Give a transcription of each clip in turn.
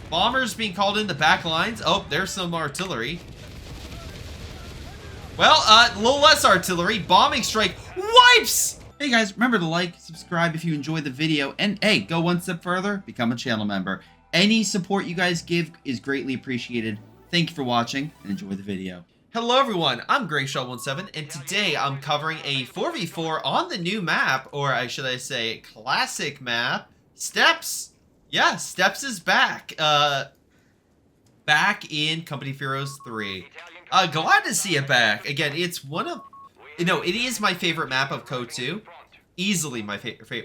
Bombers being called in the back lines. Oh, there's some artillery. Well, a little less artillery. Bombing strike wipes! Hey guys, remember to like, subscribe if you enjoyed the video, and hey, go one step further, become a channel member. Any support you guys give is greatly appreciated. Thank you for watching, and enjoy the video. Hello everyone, I'm Greyshot17, and today I'm covering a 4v4 on the new map, or should I say, classic map, Steppes. Yeah, Steppes is back. Back in Company of Heroes 3. Glad to see it back. Again, it's one of... No, it is my favorite map of CoH2. Easily my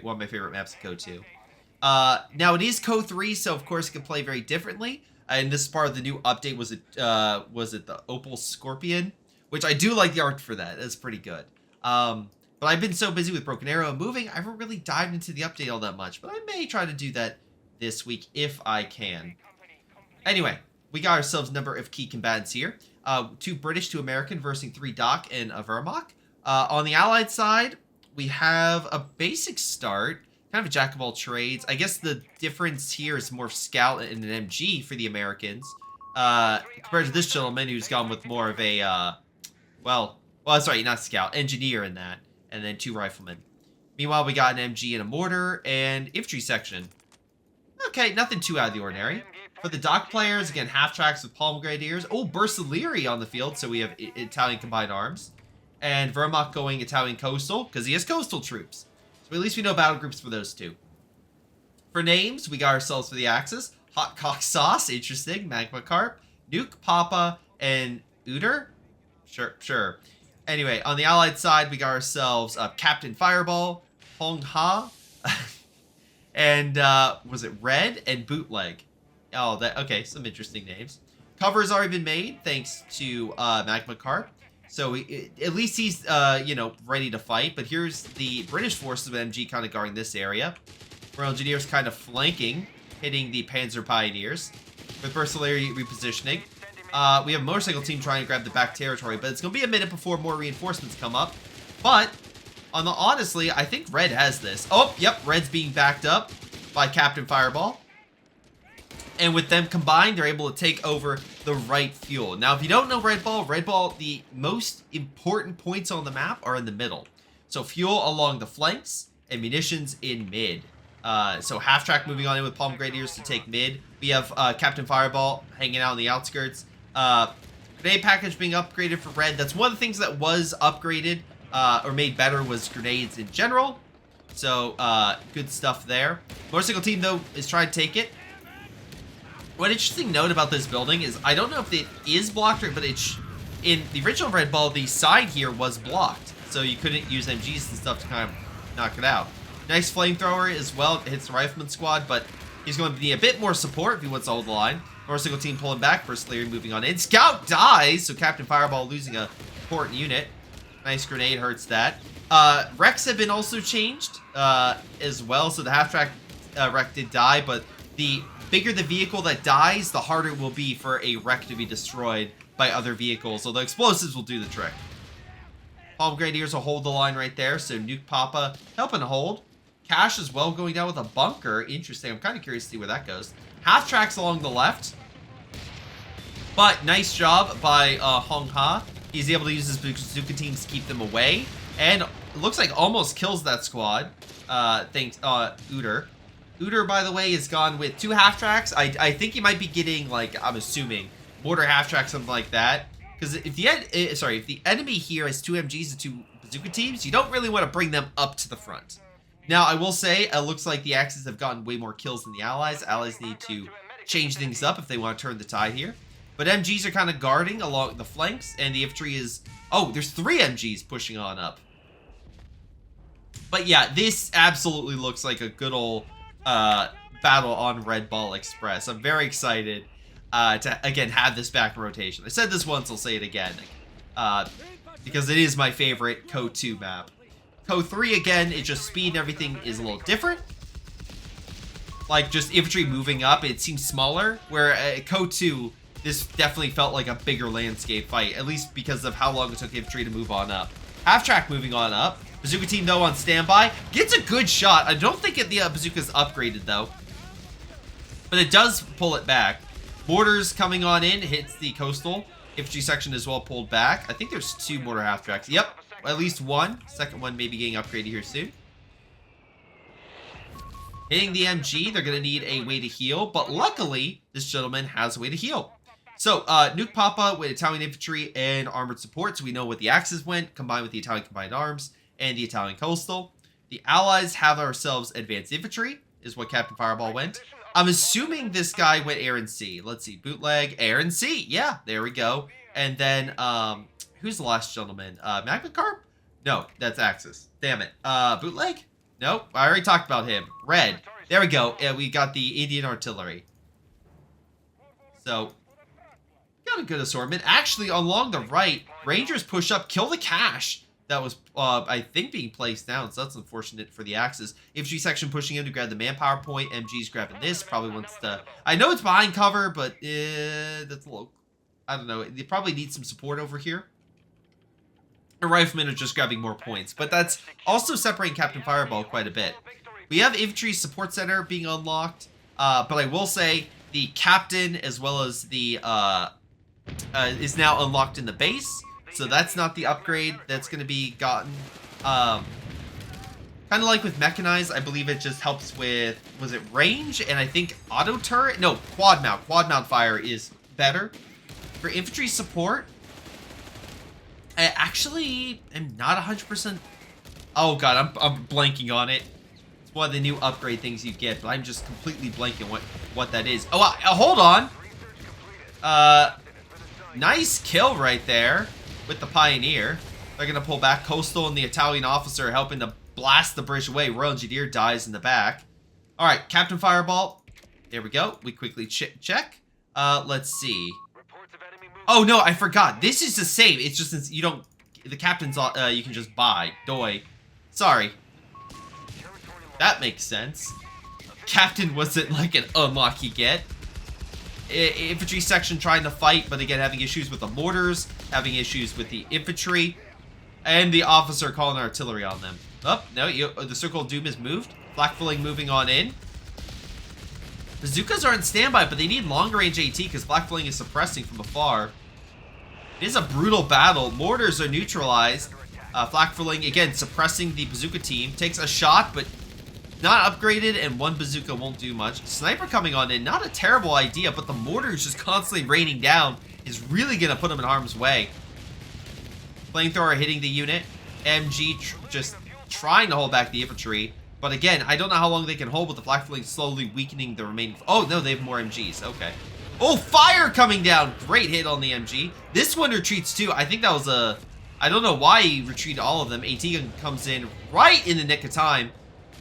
one of my favorite maps of CoH2. Now, it is CoH3, so of course it can play very differently. And this part of the new update was it the Opal Scorpion? Which I do like the art for that. That's pretty good. But I've been so busy with Broken Arrow and moving, I haven't really dived into the update all that much. But I may try to do that this week if I can. Anyway, we got ourselves a number of key combatants here. 2 British, 2 American, versing 3 Doc and a Wehrmacht. On the Allied side, we have a basic start, kind of a jack of all trades. I guess the difference here is more scout and an MG for the Americans, compared to this gentleman who's gone with more of a, well, sorry, not scout, engineer in that, and then 2 riflemen. Meanwhile, we got an MG and a mortar and infantry section. Okay, nothing too out of the ordinary. For the Doc players, again, half tracks with Palm Grenadiers. Oh, Bersaglieri on the field, so we have Italian combined arms. And Wehrmacht going Italian coastal, because he has coastal troops. So at least we know battle groups for those 2. For names, we got ourselves for the Axis. Hot Cock Sauce, interesting. Magma Carp, Nuke, Papa, and Uter? Sure. Anyway, on the Allied side, we got ourselves Captain Fireball, Hong Ha, and was it Red and Bootleg? Oh, okay, some interesting names. Cover's already been made, thanks to Magma Carp. So at least he's, you know, ready to fight. But here's the British forces with MG kind of guarding this area. Royal Engineers kind of flanking, hitting the Panzer Pioneers. With Bersaglieri repositioning. We have a motorcycle team trying to grab the back territory. But it's going to be a minute before more reinforcements come up. But, honestly, I think Red has this. Oh, yep, Red's being backed up by Captain Fireball. And with them combined, they're able to take over the right fuel. Now, if you don't know Red Ball, the most important points on the map are in the middle. So fuel along the flanks and munitions in mid. So half-track moving on in with Palm Grenadiers to take mid. We have Captain Fireball hanging out on the outskirts. Grenade package being upgraded for Red. That's one of the things that was upgraded or made better was grenades in general. So good stuff there. Motorcycle team, though, is trying to take it. One interesting note about this building is, I don't know if it is blocked, but it's in the original Red Ball, the side here was blocked. So you couldn't use MGs and stuff to kind of knock it out. Nice flamethrower as well. It hits the rifleman squad, but he's going to need a bit more support if he wants to hold the line. Motorcycle team pulling back. Bersaglieri moving on in. Scout dies, so Captain Fireball losing a important unit. Nice grenade hurts that. Wrecks have been also changed as well, so the half-track wreck did die, but the bigger the vehicle that dies, the harder it will be for a wreck to be destroyed by other vehicles. So the explosives will do the trick. Palm Grenadiers will hold the line right there. So Nuke Papa helping to hold. Cash as well going down with a bunker. Interesting. I'm kind of curious to see where that goes. Half tracks along the left. But nice job by Hong Ha. He's able to use his bazooka teams to keep them away. And it looks like almost kills that squad. Thanks, Uter. Uter, by the way, is gone with 2 half-tracks. I think he might be getting, like, I'm assuming, mortar half-track, something like that. Because if the enemy here has 2 MGs and 2 bazooka teams, you don't really want to bring them up to the front. Now, I will say, it looks like the Axis have gotten way more kills than the Allies. Allies need to change things up if they want to turn the tide here. But MGs are kind of guarding along the flanks, and the infantry is... Oh, there's 3 MGs pushing on up. But yeah, this absolutely looks like a good old... battle on Red Ball Express. I'm very excited to, again, have this back in rotation. I said this once, I'll say it again. Because it is my favorite CoH2 map. CoH3, again, it's just speed and everything is a little different. Like, just infantry moving up, it seems smaller. Where at CoH2, this definitely felt like a bigger landscape fight. At least because of how long it took infantry to move on up. Half-track moving on up. Bazooka team, though, on standby. Gets a good shot. I don't think the bazooka's upgraded, though. But it does pull it back. Mortars coming on in, hits the coastal. Infantry section as well pulled back. I think there's 2 mortar half-tracks. Yep, at least 1. Second one maybe getting upgraded here soon. Hitting the MG, they're going to need a way to heal. But luckily, this gentleman has a way to heal. So, Nuke Papa with Italian infantry and armored support. So we know what the axes went, combined with the Italian combined arms and the Italian coastal. The allies have ourselves advanced infantry, is what Captain Fireball went. I'm assuming this guy went air and sea. Let's see, bootleg, air and sea. Yeah, there we go. And then, who's the last gentleman? Magma Carp? No, that's Axis. Damn it. Bootleg? Nope, I already talked about him. Red. There we go. Yeah, we got the Indian artillery. So, got a good assortment. Actually, along the right, Rangers push up, kill the cache that was, I think, being placed down. So that's unfortunate for the Axis. Infantry section pushing in to grab the manpower point. MG's grabbing this. Probably wants to... I know it's behind cover, but that's a little... I don't know. They probably need some support over here. The riflemen are just grabbing more points. But that's also separating Captain Fireball quite a bit. We have Infantry Support Center being unlocked. But I will say the Captain as well as the... is now unlocked in the base. So that's not the upgrade that's going to be gotten. Kind of like with Mechanized, I believe it just helps with, was it range? And I think auto turret? No, quad mount. Quad mount fire is better. For infantry support, I actually am not 100%. Oh god, I'm blanking on it. It's one of the new upgrade things you get, but I'm just completely blanking what that is. Oh, hold on. Nice kill right there with the Pioneer. They're going to pull back. Coastal and the Italian officer helping to blast the bridge away. Royal Engineer dies in the back. All right, Captain Fireball. There we go. We quickly check. Let's see. Oh, no, I forgot. This is the same. It's just since you don't... The Captain's... you can just buy. Doi. Sorry. That makes sense. Captain wasn't like an unlock you get. Infantry section trying to fight, but again, having issues with the mortars, having issues with the infantry, and the officer calling artillery on them. Oh, no, the Circle of Doom is moved. Flak-filling moving on in. Bazookas are in standby, but they need longer range AT because flak-filling is suppressing from afar. It is a brutal battle. Mortars are neutralized. Flak-filling, again, suppressing the bazooka team. Takes a shot, but not upgraded, and 1 bazooka won't do much. Sniper coming on in, not a terrible idea, but the mortars just constantly raining down is really going to put them in harm's way. Flamethrower hitting the unit. MG just trying to hold back the infantry. But again, I don't know how long they can hold with the flak-filling slowly weakening the remaining... Oh, no, they have more MGs. Okay. Oh, fire coming down. Great hit on the MG. This one retreats too. I think that was a... I don't know why he retreated all of them. AT comes in right in the nick of time.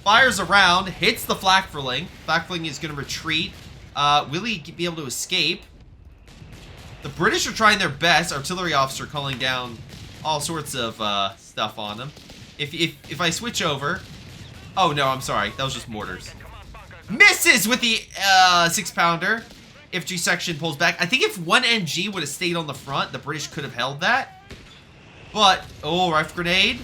Fires around, hits the flak-filling. Flak-filling is going to retreat. Will he be able to escape? The British are trying their best. Artillery officer calling down all sorts of stuff on them. If I switch over... Oh, no, I'm sorry. That was just mortars. Misses with the 6-pounder. Infantry section pulls back. I think if 1 NG would have stayed on the front, the British could have held that. But, oh, rifle grenade.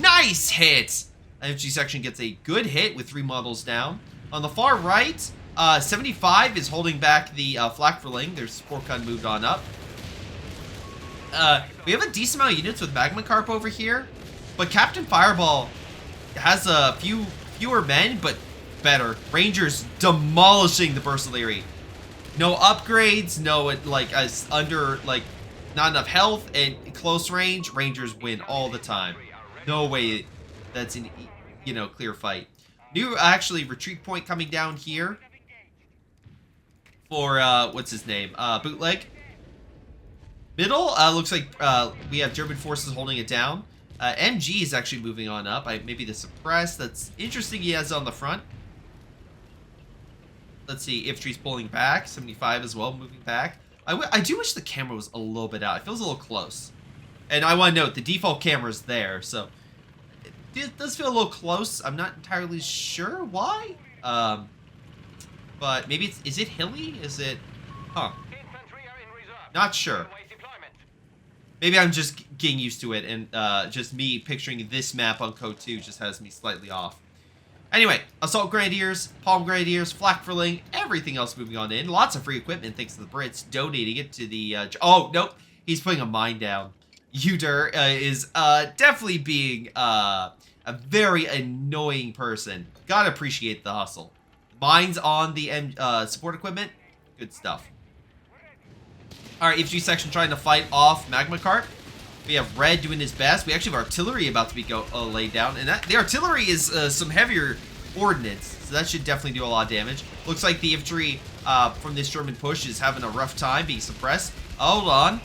Nice hit! Infantry section gets a good hit with 3 models down. On the far right, 75 is holding back the flak-filling. Their support gun moved on up. We have a decent amount of units with Magma Carp over here. But Captain Fireball has a fewer men, but better. Rangers demolishing the Burstillery. No upgrades, no, as under, not enough health, and close range, Rangers win all the time. No way that's an, clear fight. New, actually, retreat point coming down here for, what's his name? Bootleg. Middle, looks like, we have German forces holding it down. MG is actually moving on up. Maybe the suppress. That's interesting he has on the front. Let's see. Infantry's pulling back. 75 as well, moving back. I do wish the camera was a little bit out. It feels a little close. And I want to note, the default camera is there, so it does feel a little close. I'm not entirely sure why. But maybe is it hilly? Is it... Huh. Not sure. Maybe I'm just getting used to it, and just me picturing this map on Code 2 just has me slightly off. Anyway, Assault Grenadiers, Palm Grenadiers, Flak Verling, everything else moving on in. Lots of free equipment thanks to the Brits donating it to the... oh, nope. He's putting a mine down. Uder is definitely being a very annoying person. Gotta appreciate the hustle. Mines on the support equipment. Good stuff. Alright, infantry section trying to fight off Magma Carp. We have Red doing his best. We actually have artillery about to be laid down. And the artillery is some heavier ordnance. So that should definitely do a lot of damage. Looks like the infantry from this German push is having a rough time being suppressed. Hold on.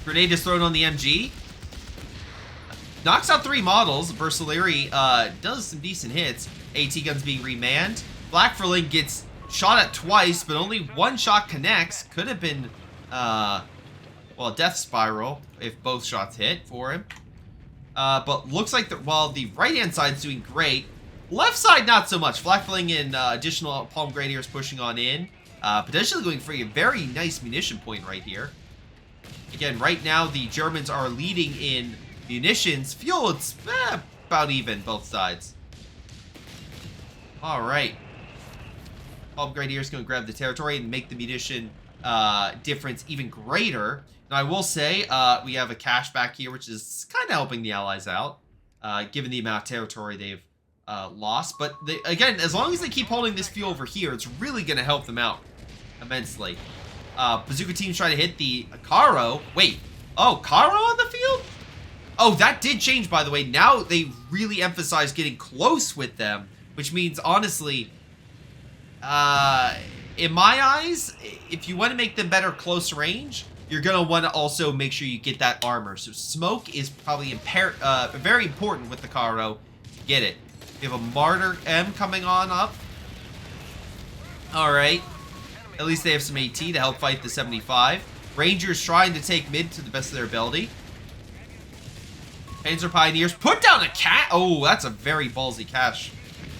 Grenade is thrown on the MG. Knocks out 3 models. Bersaleri does some decent hits. AT guns being remanned. Black Verling gets shot at twice, but only 1 shot connects. Could have been... well, a death spiral if both shots hit for him. But looks like while the right-hand side's doing great, left side not so much. Flakfling and additional Palm Grenadiers pushing on in. Potentially going for a very nice munition point right here. Again, right now the Germans are leading in munitions. Fuel, it's about even, both sides. Alright. Palm Grenadiers going to grab the territory and make the munition difference even greater. Now, I will say, we have a cache back here, which is kind of helping the Allies out, given the amount of territory they've lost. But, again, as long as they keep holding this fuel over here, it's really going to help them out immensely. Bazooka team's trying to hit the Caro. Wait. Oh, Caro on the field? Oh, that did change, by the way. Now they really emphasize getting close with them, which means, honestly, in my eyes, if you want to make them better close range, you're going to want to also make sure you get that armor. So smoke is probably very important with the Caro to get it. We have a Martyr M coming on up. Alright. At least they have some AT to help fight the 75. Rangers trying to take mid to the best of their ability. Panzer Pioneers put down a cat. Oh, that's a very ballsy cache.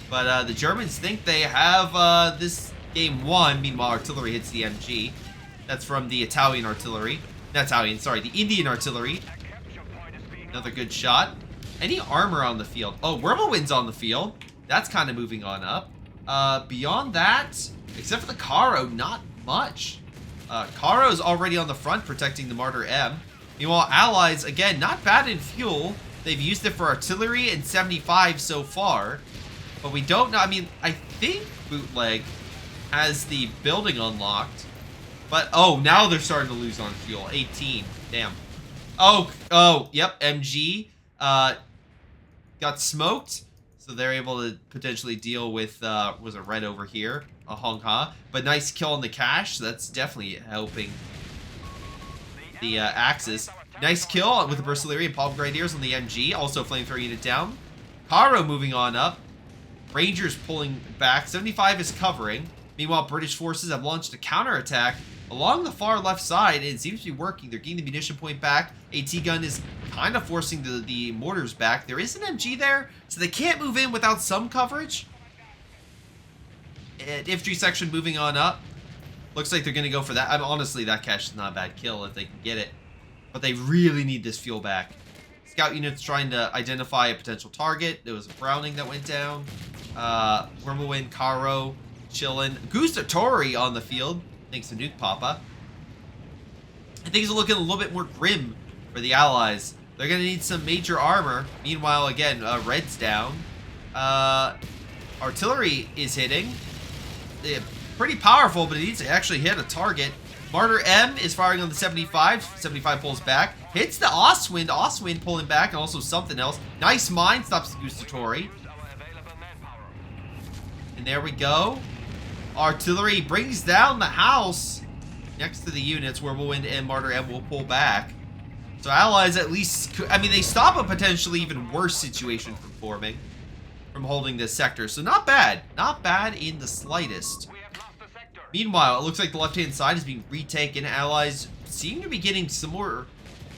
But the Germans think they have this game won. Meanwhile, artillery hits the MG. That's from the Italian artillery. Not Italian, sorry, the Indian artillery. Another good shot. Any armor on the field? Oh, Wormwind's on the field. That's kind of moving on up. Beyond that, except for the Caro, not much. Caro's already on the front protecting the Martyr M. Meanwhile, Allies, again, not bad in fuel. They've used it for artillery and 75 so far. But we don't know. I mean, I think Bootleg has the building unlocked. But, oh, now they're starting to lose on fuel. 18. Damn. Oh, yep, MG got smoked. So they're able to potentially deal with, was it Red over here? A Hong Ha. But nice kill on the cache. So that's definitely helping the Axis. Nice kill with the Bersaleri and Palm Grenadiers on the MG. Also flamethrower unit down. Caro moving on up. Rangers pulling back. 75 is covering. Meanwhile, British forces have launched a counterattack along the far left side, and it seems to be working. They're getting the munition point back. AT gun is kind of forcing the mortars back. There is an MG there, so they can't move in without some coverage. And infantry section moving on up. Looks like they're going to go for that. I mean, honestly, that cache is not a bad kill if they can get it. But they really need this fuel back. Scout units trying to identify a potential target. There was a Browning that went down. Wormwind, Caro, chillin'. Gustatori on the field. Thanks to Nuke Papa. And things are looking a little bit more grim for the Allies. They're going to need some major armor. Meanwhile, again, Red's down. Artillery is hitting. They're pretty powerful, but it needs to actually hit a target. Martyr M is firing on the 75. 75 pulls back. Hits the Ostwind. Ostwind pulling back, and also something else. Nice mine. Stops the Gustatori. And there we go. Artillery brings down the house next to the units. Whirlwind and Martyr M will pull back. So Allies at least... I mean, they stop a potentially even worse situation from forming. From holding this sector. So not bad. Not bad in the slightest. Meanwhile, it looks like the left-hand side is being retaken. Allies seem to be getting some more...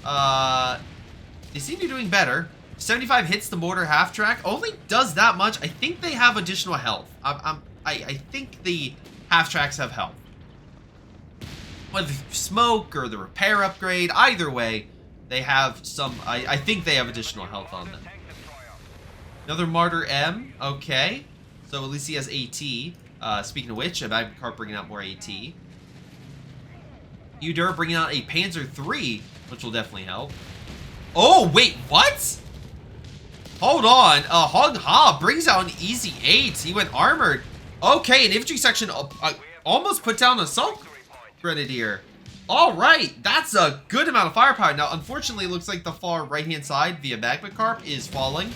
they seem to be doing better. 75 hits the mortar half-track. Only does that much. I think they have additional health. I think the half-tracks have health. Whether smoke or the repair upgrade, either way, they have some... I think they have additional health on them. Another Martyr M. Okay. So at least he has AT. Speaking of which, a Magma Carp bringing out more AT. Udur bringing out a Panzer III, which will definitely help. Oh, wait, what? Hold on. Hong Ha brings out an easy 8. He went armored. Okay, an infantry section almost put down Assault Grenadier. All right, that's a good amount of firepower. Now, unfortunately, it looks like the far right-hand side via Magma Carp is falling.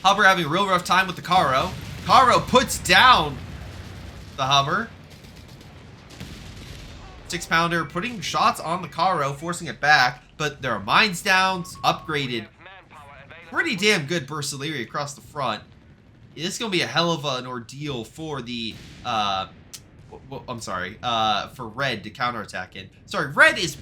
Hubber having a real rough time with the Caro. Caro puts down the Hubber. 6-pounder putting shots on the Caro, forcing it back, but there are mines down, upgraded. Pretty damn good Bursaleri across the front. This is going to be a hell of an ordeal for the, I'm sorry, for Red to counterattack in. Sorry, Red is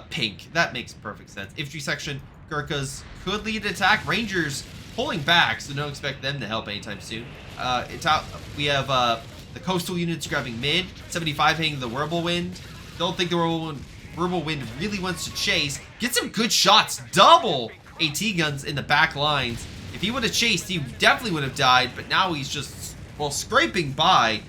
pink. That makes perfect sense. Infantry section, Gurkhas could lead an attack. Rangers pulling back, so don't expect them to help anytime soon. We have the coastal units grabbing mid, 75 hitting the Whirlwind. Don't think the Whirlwind really wants to chase. Get some good shots. Double AT guns in the back lines. If he would have chased, he definitely would have died, but now he's just, well, scraping by.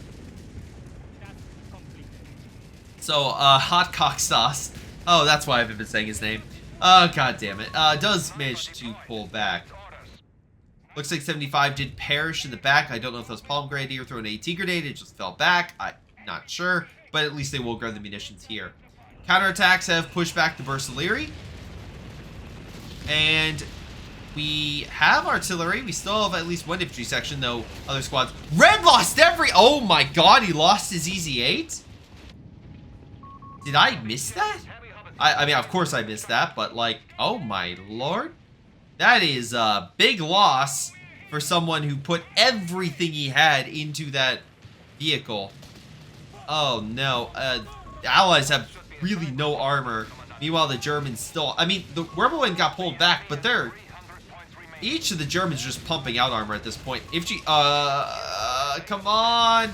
So, Hot Cock Sauce. Oh, that's why I've been saying his name. Oh, god damn it. Does manage to pull back. Looks like 75 did perish in the back. I don't know if that was Palm Grenadier throwing an AT grenade. It just fell back. I'm not sure. But at least they will grab the munitions here. Counterattacks have pushed back the Bursaleri. And we have artillery. We still have at least one infantry section, though other squads. Red lost every... Oh my god, he lost his Easy 8? Did I miss that? I mean, of course I missed that, but like, oh my lord. That is a big loss for someone who put everything he had into that vehicle. Oh no, the Allies have really no armor. Meanwhile, the Germans still... I mean, the Whirlwind got pulled back, but they're... Each of the Germans just pumping out armor at this point. Infantry... come on!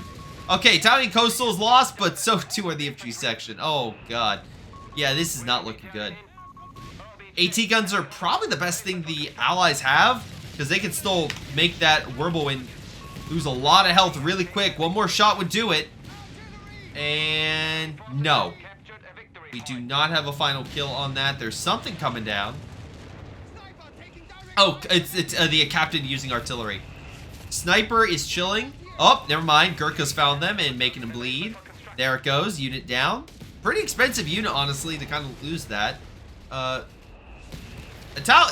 Okay, Italian Coastal is lost, but so too are the infantry section. Oh god. Yeah, this is not looking good. AT guns are probably the best thing the Allies have, because they can still make that Whirlwind lose a lot of health really quick. One more shot would do it. And no, we do not have a final kill on that. There's something coming down. Oh, it's the captain using artillery. Sniper is chilling. Oh, never mind. Gurkhas found them and making them bleed. There it goes. Unit down. Pretty expensive unit, honestly, to kind of lose that.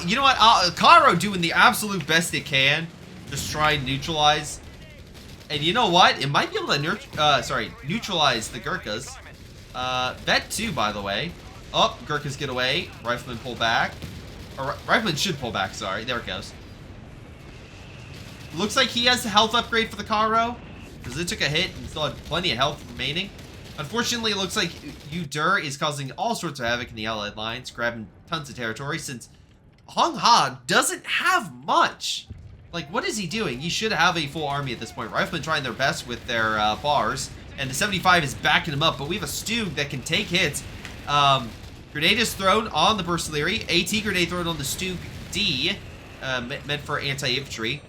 You know what? Caro doing the absolute best it can. Just try and neutralize. And you know what? It might be able to neutralize the Gurkhas. Vet 2, by the way. Oh, Gurkhas get away. Rifleman pull back. Or Rifleman should pull back, sorry. There it goes. Looks like he has a health upgrade for the Caro, because it took a hit and still had plenty of health remaining. Unfortunately, it looks like Udur is causing all sorts of havoc in the Allied lines, grabbing tons of territory, since Hong Ha doesn't have much. Like, what is he doing? He should have a full army at this point. Riflemen trying their best with their bars, and the 75 is backing him up, but we have a Stug that can take hits. Grenade is thrown on the Bursaleri. AT grenade thrown on the Stug D, meant for anti-infantry.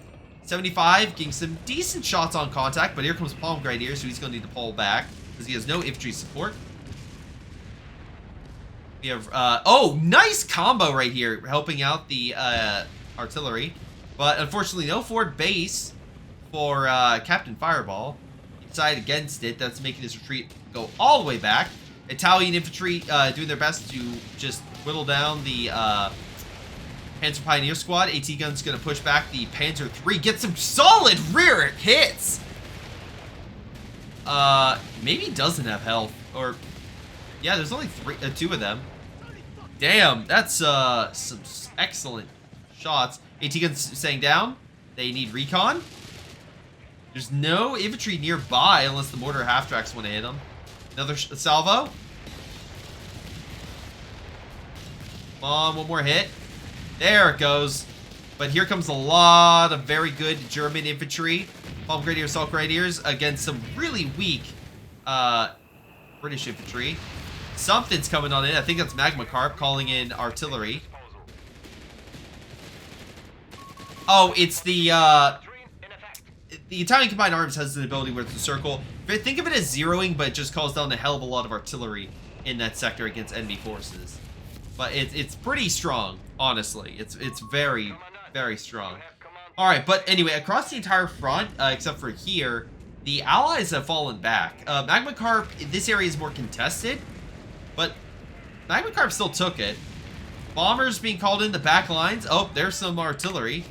75 getting some decent shots on contact, but here comes Palm Grenadier, so he's going to need to pull back, because he has no infantry support. We have, oh, nice combo right here, helping out the artillery. But unfortunately, no forward base for Captain Fireball. He decided against it. That's making his retreat go all the way back. Italian infantry doing their best to just whittle down the Panzer Pioneer squad. AT gun's going to push back the Panzer III. Get some solid rear hits. Maybe doesn't have health. Or, yeah, there's only two of them. Damn, that's some excellent shots. AT guns staying down. They need recon. There's no infantry nearby unless the mortar half-tracks want to hit them. Another salvo. Come on, one more hit. There it goes. But here comes a lot of very good German infantry. Palm Grenadiers, Assault Grenadiers against some really weak British infantry. Something's coming on in. I think that's Magma Carp calling in artillery. Oh, it's the Italian Combined Arms has an ability where it's a circle. Think of it as zeroing, but it just calls down a hell of a lot of artillery in that sector against enemy forces. But it's pretty strong, honestly. It's very, very strong. Alright, but anyway, across the entire front, except for here, the allies have fallen back. Magma Carp, this area is more contested, but Magma Carp still took it. Bombers being called in the back lines. Oh, there's some artillery.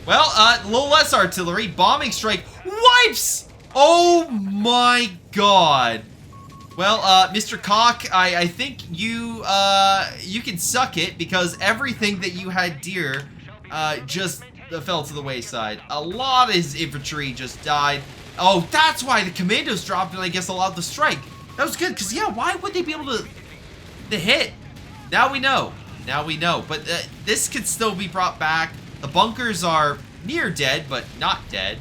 Well, a little less artillery. Bombing strike wipes! Oh my god. Well, Mr. Cock, I think you can suck it, because everything that you had dear just fell to the wayside. A lot of his infantry just died. Oh, that's why the commandos dropped and I guess allowed the strike. That was good, because yeah, why would they be able to hit? Now we know. Now we know. But this could still be brought back. The bunkers are near dead, but not dead.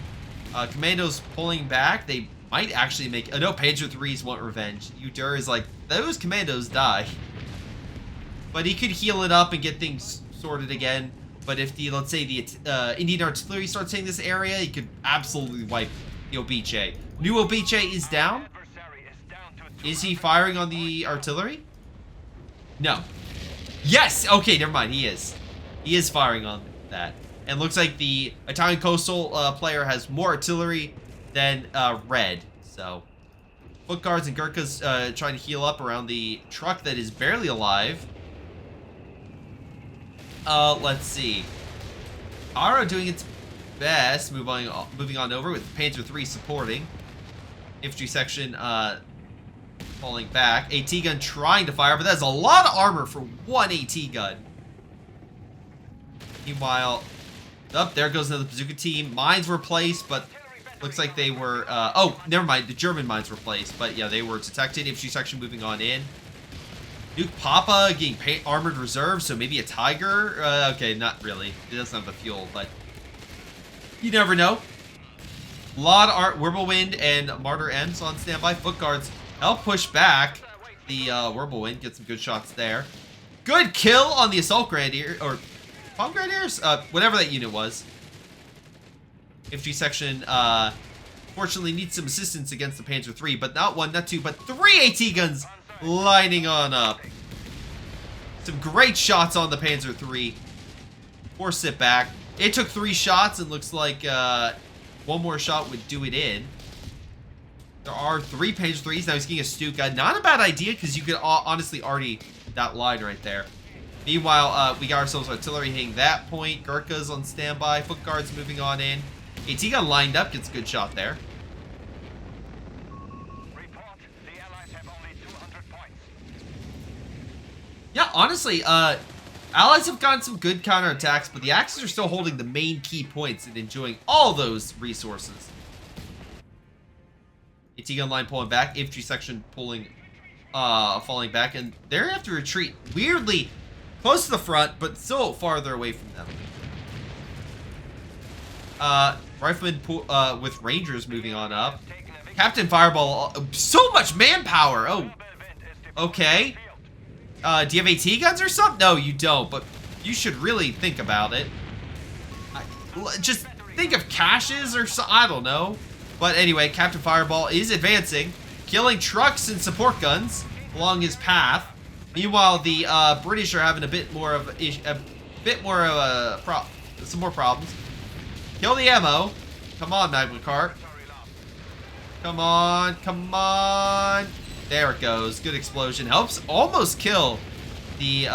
Commandos pulling back. They might actually make... no, Panzer IIIs want revenge. Udur is like, those commandos die. But he could heal it up and get things sorted again. But if the, let's say, the Indian artillery starts hitting this area, he could absolutely wipe the Obiche. New Obiche is down. Is he firing on the artillery? No. Yes! Okay, never mind. He is. He is firing on that. And looks like the Italian coastal player has more artillery than red. So, foot guards and Gurkhas trying to heal up around the truck that is barely alive. Let's see. Aro doing its best, moving on over with Panzer III supporting. Infantry section falling back. AT gun trying to fire, but that's a lot of armor for one AT gun. Meanwhile, up there goes another bazooka team. Mines were placed, but looks like they were. Oh, never mind. The German mines were placed, but yeah, they were detected. Infantry section moving on in. Nuke Papa getting armored reserve, so maybe a Tiger. Okay, not really. It doesn't have the fuel, but you never know. A lot of Whirlwind and Martyr M's on standby. Foot guards help push back the Whirlwind. Get some good shots there. Good kill on the Assault Grenadier, or Bomb Grenadiers? Whatever that unit was. Infantry section, fortunately needs some assistance against the Panzer III, but not one, not two, but three AT guns lining on up. Some great shots on the Panzer III. Force it back. It took 3 shots and looks like one more shot would do it in. There are 3 Panzer IIIs. Now he's getting a Stuka. Not a bad idea, because you could honestly already that line right there. Meanwhile, we got ourselves artillery hitting that point. Gurkhas on standby. Foot guards moving on in. AT gun lined up. Gets a good shot there. Yeah, honestly, Allies have gotten some good counterattacks, but the Axis are still holding the main key points and enjoying all those resources. AT gun line pulling back, infantry section pulling, falling back, and they have to retreat weirdly close to the front, but still farther away from them. Riflemen with Rangers moving on up. Captain Fireball, so much manpower. Oh, okay. Do you have AT guns or something? No, you don't, but you should really think about it. Just think of caches or so, I don't know. But anyway, Captain Fireball is advancing, killing trucks and support guns along his path. Meanwhile, the British are having some more problems. Kill the ammo. Come on, Magma Carp. Come on, come on. There it goes. Good explosion. Helps almost kill the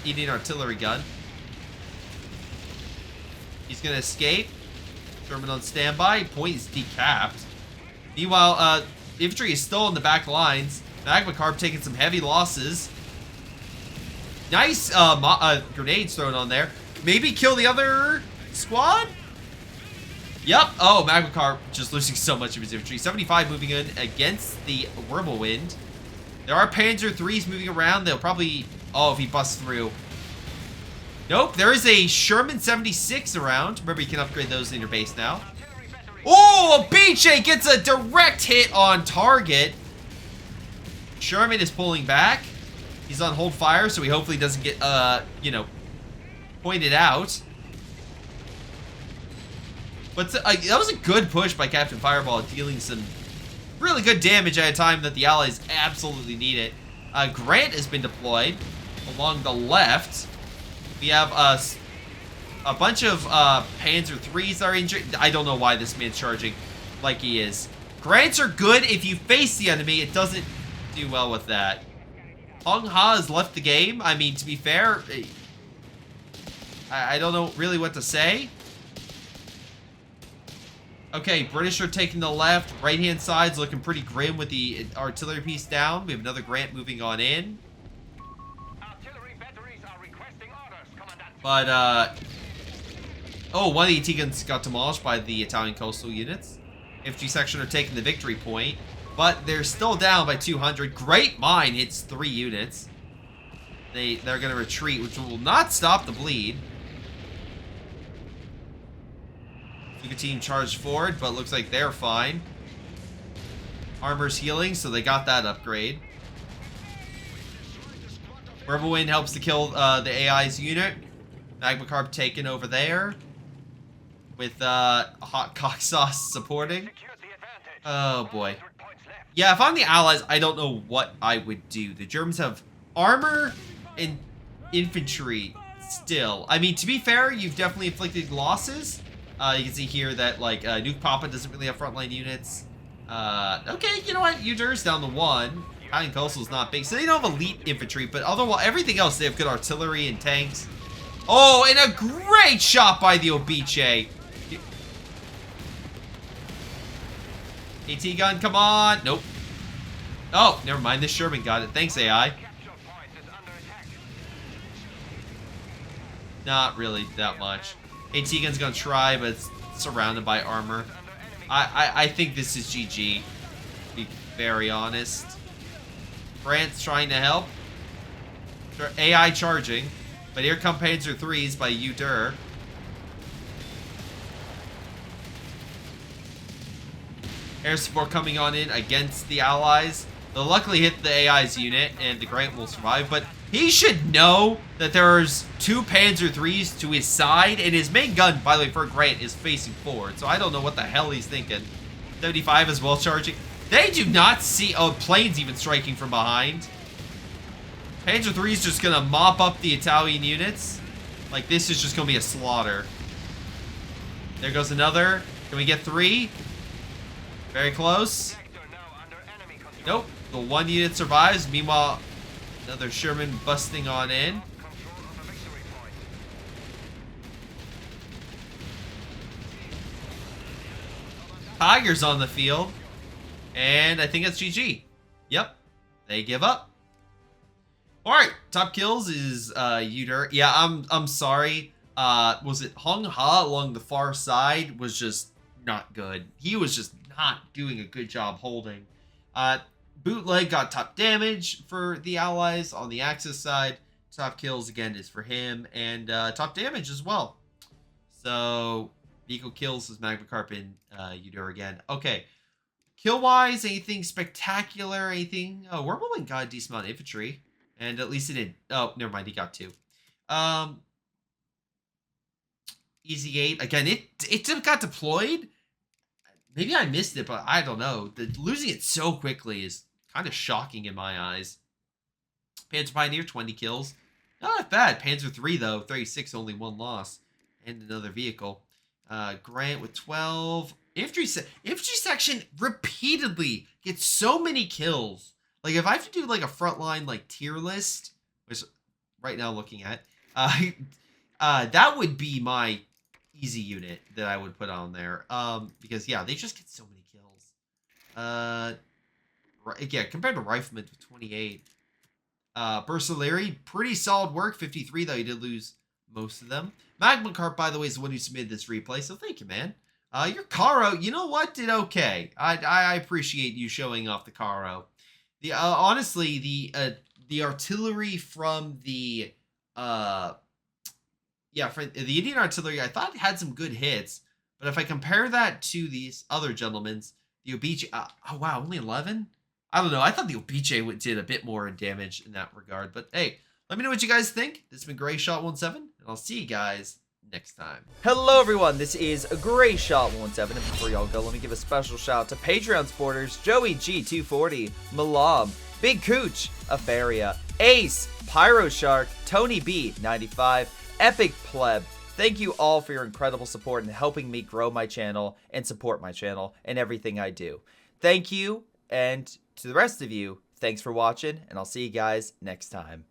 Indian artillery gun. He's going to escape. German on standby. Point is decapped. Meanwhile, infantry is still in the back lines. Magma Carp taking some heavy losses. Nice grenades thrown on there. Maybe kill the other squad? Yep. Oh, Magma Carp just losing so much of his infantry. 75 moving in against the Whirlwind. There are Panzer IIIs moving around. They'll probably... Oh, if he busts through. Nope. There is a Sherman 76 around. Remember, you can upgrade those in your base now. Oh, Obiche gets a direct hit on target. Sherman is pulling back. He's on hold fire, so he hopefully doesn't get, you know, pointed out. But that was a good push by Captain Fireball, dealing some really good damage at a time that the allies absolutely need it. Grant has been deployed along the left. We have a bunch of Panzer IIIs are injured. I don't know why this man's charging like he is. Grants are good if you face the enemy. It doesn't do well with that. Hong Ha has left the game. I mean, to be fair, I don't know really what to say. Okay, British are taking the left. Right-hand side's looking pretty grim with the artillery piece down. We have another Grant moving on in. But, oh, one of the AT guns got demolished by the Italian coastal units. Infantry section are taking the victory point, but they're still down by 200. Great mine hits 3 units. They're going to retreat, which will not stop the bleed. Stuka team charged forward, but looks like they're fine. Armor's healing, so they got that upgrade. Wind helps to kill the AI's unit. Magma Carp taken over there. With Hot Cock Sauce supporting. Oh boy. Yeah, if I'm the Allies, I don't know what I would do. The Germans have armor and infantry still. I mean, to be fair, you've definitely inflicted losses. You can see here that, like, Nuke Papa doesn't really have frontline units. Okay, you know what? Udur's down to 1. Italian Coastal's not big, so they don't have elite infantry, but otherwise, everything else, they have good artillery and tanks. Oh, and a great shot by the Obiche. AT gun, come on. Nope. Oh, never mind. This Sherman got it. Thanks, AI. Not really that much. AT gun's gonna try, but it's surrounded by armor. I think this is GG, to be very honest. Grant's trying to help. AI charging. But here come Panzer IIIs by Udur. Air support coming on in against the Allies. They'll luckily hit the AI's unit, and the Grant will survive. But he should know that there's 2 Panzer IIIs to his side, and his main gun, by the way, for Grant is facing forward. So I don't know what the hell he's thinking. 75 as well charging. They do not see... Oh, planes even striking from behind. Panzer III is just gonna mop up the Italian units. Like, this is just gonna be a slaughter. There goes another. Can we get 3? Very close. Nope. The 1 unit survives. Meanwhile, another Sherman busting on in. Tiger's on the field. And I think that's GG. Yep. They give up. Alright, top kills is Udur. Yeah, I'm sorry. Was it Hong Ha along the far side was just not good. He was just not doing a good job holding. Bootleg got top damage for the Allies on the Axis side. Top kills again is for him, and top damage as well. So Vico kills his Magma Carp in Udur again. Okay. Kill-wise, anything spectacular? Anything? Oh, Wormhole got a decent amount of infantry. And at least it did. Oh, never mind. He got 2. Easy 8. Again, it got deployed. Maybe I missed it, but I don't know. Losing it so quickly is kind of shocking in my eyes. Panzer Pioneer, 20 kills. Not bad. Panzer III, though, 36, only 1 loss. And another vehicle. Grant with 12. Infantry section repeatedly gets so many kills. Like, if I have to do, like, a frontline, like, tier list, which right now looking at, that would be my easy unit that I would put on there. Because, yeah, they just get so many kills. Yeah, compared to Rifleman with 28. Bursaleri, pretty solid work. 53, though. He did lose most of them. Magma Carp, by the way, is the one who submitted this replay, so thank you, man. Your Caro, you know what, did okay. I appreciate you showing off the Caro. The honestly, the artillery from the for the Indian artillery, I thought it had some good hits, but if I compare that to these other gentlemen's, the Obiche, oh wow, only 11. I don't know. I thought the Obiche did a bit more damage in that regard, but hey, Let me know what you guys think. This has been Greyshot17, and I'll see you guys next time. Hello everyone, this is Greyshot17, and before y'all go, let me give a special shout out to Patreon supporters Joey G240, Milam, Big Cooch, Aphyria, Ace, Pyro Shark, Tonybee 95, Epic Pleb. Thank you all for your incredible support and helping me grow my channel and support my channel and everything I do. Thank you, and to the rest of you, thanks for watching, and I'll see you guys next time.